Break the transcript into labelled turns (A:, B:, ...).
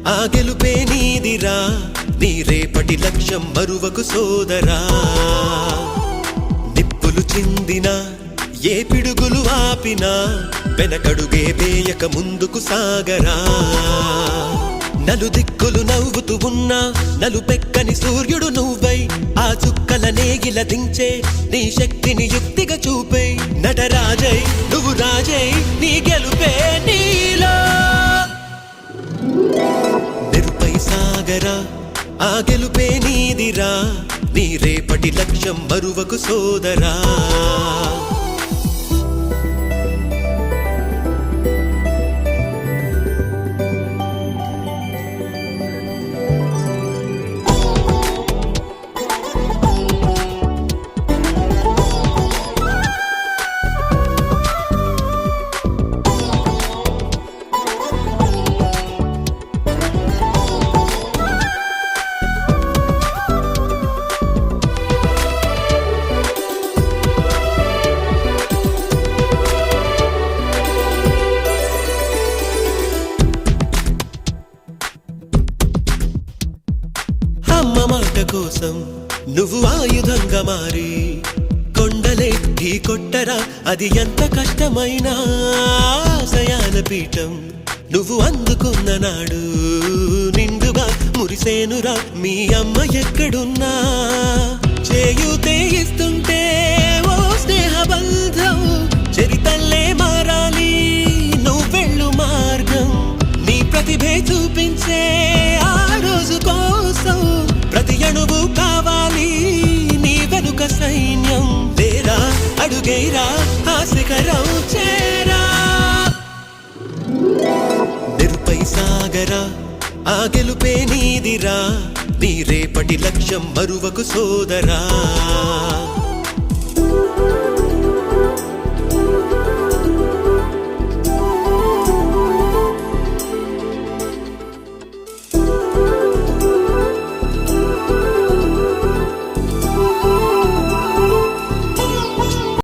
A: ఆ గెలుపే నీదిరా, నీ రేపటి లక్ష్యం మరువకు సోదరా. నిప్పులు చిందినా ఏ పిడుగులు ఆపినా వెనకడుగే వేయక ముందుకు సాగరా. నలుదిక్కులు నవ్వుతూ ఉన్నా నలుపెక్కని సూర్యుడు నువ్వై ఆ చుక్కల నేగిల దించే నీ శక్తిని యుక్తిగా చూపై నటరాజై నువ్వు రాజై నీ గెలుపే నీలో. నిరుపై సాగరా, ఆ గెలుపే నీదిరా, నీ రేపటి లక్ష్యం మరువకు సోదరా. అమ్మ మాట కోసం నువ్వు ఆయుధంగా మారి కొండలే ఢీ కొట్టరా, అది ఎంత కష్టమైనా ఆశయాల పీఠం నువ్వు అందుకున్న నాడు నిండుగా మురిసేనురా. మీ అమ్మ ఎక్కడున్నా చేయూతే ఇస్తుంటే ఓ స్నేహ బంధం చరితల్లే మారాలి నువ్వెళ్ళు మార్గం. నీ ప్రతిభే చూపించే ఆ రోజు కోసం ప్రతి అణువు కావాలి నీ వెనుక సైన్యం. లేరా అడుగైరా ఆ శిఖరం చేరా. నిరుపై సాగరా, ఆ గెలుపే నీదిరా, నీ రేపటి లక్ష్యం మరువకు సోదరా.